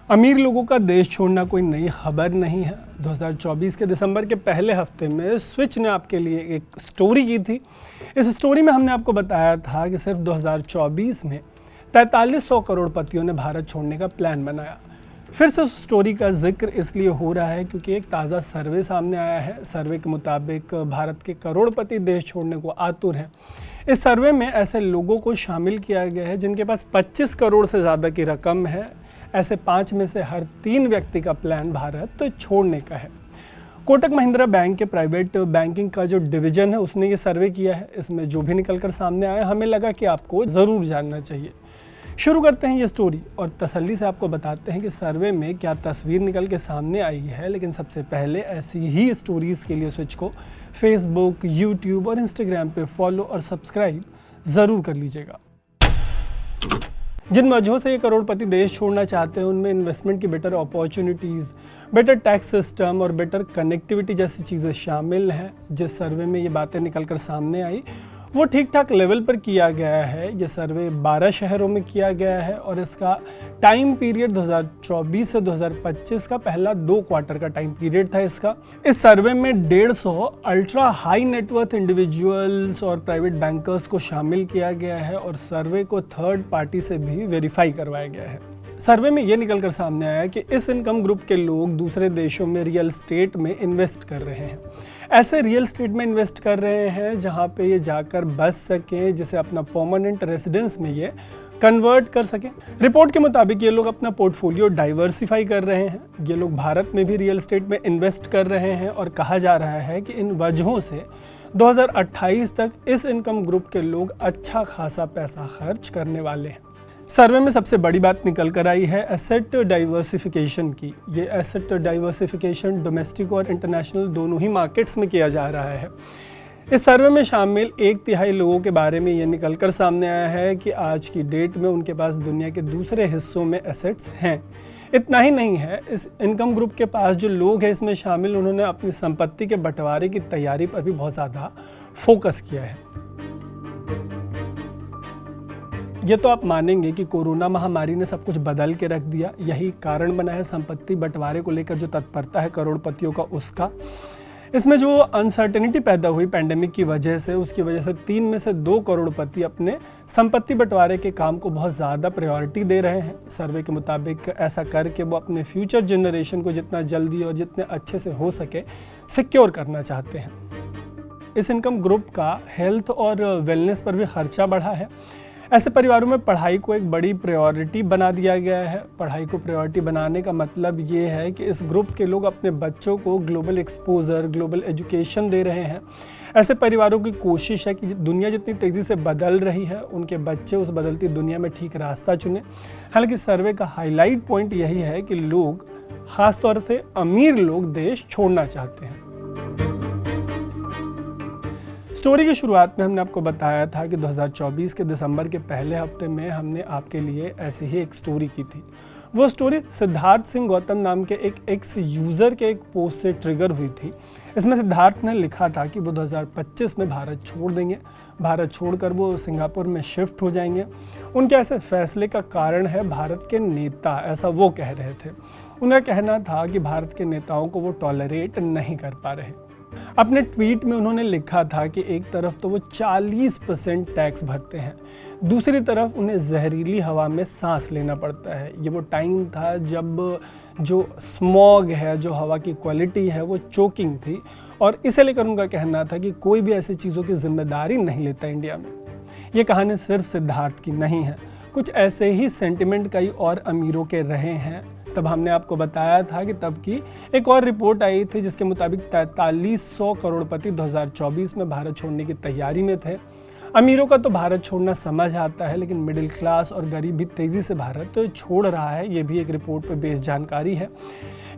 अमीर लोगों का देश छोड़ना कोई नई खबर नहीं है। 2024 के दिसंबर के पहले हफ्ते में स्विच ने आपके लिए एक स्टोरी की थी। इस स्टोरी में हमने आपको बताया था कि सिर्फ 2024 में 4300 करोड़पतियों ने भारत छोड़ने का प्लान बनाया। फिर से उस स्टोरी का जिक्र इसलिए हो रहा है क्योंकि एक ताज़ा सर्वे सामने आया है। सर्वे के मुताबिक भारत के करोड़पति देश छोड़ने को आतुर हैं। इस सर्वे में ऐसे लोगों को शामिल किया गया है जिनके पास 25 करोड़ से ज़्यादा की रकम है। ऐसे 5 में से हर 3 व्यक्ति का प्लान भारत छोड़ने का है। कोटक महिंद्रा बैंक के प्राइवेट बैंकिंग का जो डिवीज़न है उसने ये सर्वे किया है। इसमें जो भी निकल कर सामने आया हमें लगा कि आपको ज़रूर जानना चाहिए। शुरू करते हैं ये स्टोरी और तसल्ली से आपको बताते हैं कि सर्वे में क्या तस्वीर निकल के सामने आई है। लेकिन सबसे पहले ऐसी ही स्टोरीज़ के लिए स्विच को फेसबुक, यूट्यूब और इंस्टाग्राम पे फॉलो और सब्सक्राइब ज़रूर कर लीजिएगा। जिन वजहों से ये करोड़पति देश छोड़ना चाहते हैं उनमें इन्वेस्टमेंट की better opportunities, better tax system और बेटर कनेक्टिविटी जैसी चीज़ें शामिल हैं। जिस सर्वे में ये बातें निकल कर सामने आई वो ठीक ठाक लेवल पर किया गया है। ये सर्वे 12 शहरों में किया गया है और इसका टाइम पीरियड 2024 से 2025 का पहला 2 क्वार्टर का टाइम पीरियड था इसका। इस सर्वे में 150 अल्ट्रा हाई नेटवर्थ इंडिविजुअल्स और प्राइवेट बैंकर्स को शामिल किया गया है और सर्वे को थर्ड पार्टी से भी वेरीफाई करवाया गया है। सर्वे में ये निकल कर सामने आया कि इस इनकम ग्रुप के लोग दूसरे देशों में रियल एस्टेट में इन्वेस्ट कर रहे हैं। ऐसे रियल एस्टेट में इन्वेस्ट कर रहे हैं जहां पे ये जाकर बस सकें, जिसे अपना परमानेंट रेजिडेंस में ये कन्वर्ट कर सकें। रिपोर्ट के मुताबिक ये लोग अपना पोर्टफोलियो डाइवर्सिफाई कर रहे हैं। ये लोग भारत में भी रियल एस्टेट में इन्वेस्ट कर रहे हैं और कहा जा रहा है कि इन वजहों से 2028 तक इस इनकम ग्रुप के लोग अच्छा खासा पैसा खर्च करने वाले हैं। सर्वे में सबसे बड़ी बात निकल कर आई है एसेट डाइवर्सिफिकेशन की। ये एसेट डाइवर्सिफिकेशन डोमेस्टिक और इंटरनेशनल दोनों ही मार्केट्स में किया जा रहा है। इस सर्वे में शामिल 1/3 लोगों के बारे में ये निकल कर सामने आया है कि आज की डेट में उनके पास दुनिया के दूसरे हिस्सों में एसेट्स हैं। इतना ही नहीं है, इस इनकम ग्रुप के पास जो लोग हैं इसमें शामिल, उन्होंने अपनी संपत्ति के बंटवारे की तैयारी पर भी बहुत ज़्यादा फोकस किया है। ये तो आप मानेंगे कि कोरोना महामारी ने सब कुछ बदल के रख दिया। यही कारण बना है संपत्ति बंटवारे को लेकर जो तत्परता है करोड़पतियों का उसका। इसमें जो अनसर्टेनिटी पैदा हुई पैंडेमिक की वजह से, उसकी वजह से 3 में से 2 करोड़पति अपने संपत्ति बंटवारे के काम को बहुत ज़्यादा प्रायोरिटी दे रहे हैं। सर्वे के मुताबिक ऐसा करके वो अपने फ्यूचर जनरेशन को जितना जल्दी और जितने अच्छे से हो सके सिक्योर करना चाहते हैं। इस इनकम ग्रुप का हेल्थ और वेलनेस पर भी खर्चा बढ़ा है। ऐसे परिवारों में पढ़ाई को एक बड़ी प्रायोरिटी बना दिया गया है। पढ़ाई को प्रायोरिटी बनाने का मतलब ये है कि इस ग्रुप के लोग अपने बच्चों को ग्लोबल एक्सपोजर, ग्लोबल एजुकेशन दे रहे हैं। ऐसे परिवारों की कोशिश है कि दुनिया जितनी तेज़ी से बदल रही है उनके बच्चे उस बदलती दुनिया में ठीक रास्ता चुनें। हालांकि सर्वे का हाईलाइट पॉइंट यही है कि लोग, खासतौर से अमीर लोग, देश छोड़ना चाहते हैं। स्टोरी की शुरुआत में हमने आपको बताया था कि 2024 के दिसंबर के पहले हफ्ते में हमने आपके लिए ऐसी ही एक स्टोरी की थी। वो स्टोरी सिद्धार्थ सिंह गौतम नाम के एक एक्स यूज़र के एक पोस्ट से ट्रिगर हुई थी। इसमें सिद्धार्थ ने लिखा था कि वो 2025 में भारत छोड़ देंगे। भारत छोड़कर वो सिंगापुर में शिफ्ट हो जाएंगे। उनके ऐसे फैसले का कारण है भारत के नेता, ऐसा वो कह रहे थे। उनका कहना था कि भारत के नेताओं को वो टॉलरेट नहीं कर पा रहे। अपने ट्वीट में उन्होंने लिखा था कि एक तरफ तो वो 40% टैक्स भरते हैं, दूसरी तरफ उन्हें जहरीली हवा में सांस लेना पड़ता है। ये वो टाइम था जब जो स्मॉग है, जो हवा की क्वालिटी है, वो चोकिंग थी और इसे लेकर उनका कहना था कि कोई भी ऐसी चीज़ों की जिम्मेदारी नहीं लेता इंडिया में। ये कहानी सिर्फ सिद्धार्थ की नहीं है, कुछ ऐसे ही सेंटिमेंट कई और अमीरों के रहे हैं। तब हमने आपको बताया था कि तब की एक और रिपोर्ट आई थी जिसके मुताबिक 4300 करोड़पति 2024 में भारत छोड़ने की तैयारी में थे। अमीरों का तो भारत छोड़ना समझ आता है, लेकिन मिडिल क्लास और गरीब भी तेज़ी से भारत छोड़ रहा है। ये भी एक रिपोर्ट पर बेस्ड जानकारी है।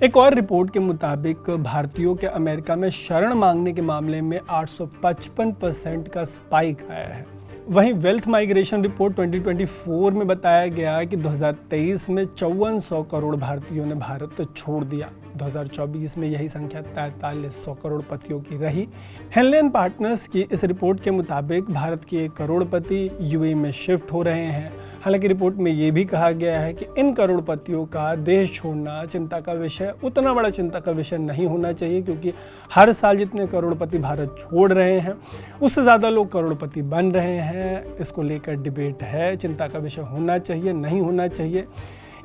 एक और रिपोर्ट के मुताबिक भारतीयों के अमेरिका में शरण मांगने के मामले में 855% का स्पाइक आया है। वहीं वेल्थ माइग्रेशन रिपोर्ट 2024 में बताया गया कि 2023 में 5400 करोड़ भारतीयों ने भारत छोड़ दिया। 2024 में यही संख्या 4300 करोड़पतियों की रही। हेनले एंड पार्टनर्स की इस रिपोर्ट के मुताबिक भारत के 1 करोड़पति यूएई में शिफ्ट हो रहे हैं। हालांकि रिपोर्ट में ये भी कहा गया है कि इन करोड़पतियों का देश छोड़ना चिंता का विषय, उतना बड़ा चिंता का विषय नहीं होना चाहिए, क्योंकि हर साल जितने करोड़पति भारत छोड़ रहे हैं उससे ज़्यादा लोग करोड़पति बन रहे हैं। इसको लेकर डिबेट है, चिंता का विषय होना चाहिए नहीं होना चाहिए।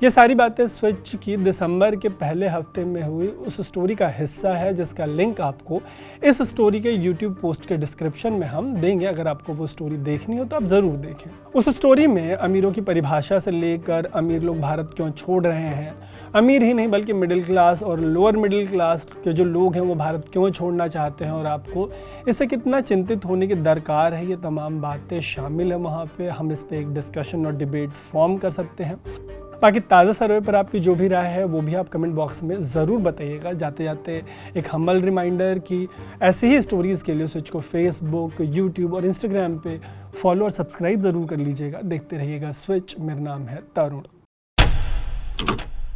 ये सारी बातें स्विच की दिसंबर के पहले हफ्ते में हुई उस स्टोरी का हिस्सा है, जिसका लिंक आपको इस स्टोरी के YouTube पोस्ट के डिस्क्रिप्शन में हम देंगे। अगर आपको वो स्टोरी देखनी हो तो आप ज़रूर देखें। उस स्टोरी में अमीरों की परिभाषा से लेकर अमीर लोग भारत क्यों छोड़ रहे हैं, अमीर ही नहीं बल्कि मिडिल क्लास और लोअर मिडिल क्लास के जो लोग हैं वो भारत क्यों छोड़ना चाहते हैं और आपको इससे कितना चिंतित होने की दरकार है, ये तमाम बातें शामिल है वहाँ पे। हम इस पर एक डिस्कशन और डिबेट फॉर्म कर सकते हैं। बाकी ताज़ा सर्वे पर आपकी जो भी राय है वो भी आप कमेंट बॉक्स में ज़रूर बताइएगा। जाते जाते एक हम्बल रिमाइंडर कि ऐसे ही स्टोरीज़ के लिए स्विच को फेसबुक, यूट्यूब और इंस्टाग्राम पे फॉलो और सब्सक्राइब ज़रूर कर लीजिएगा। देखते रहिएगा स्विच। मेरा नाम है तरुण।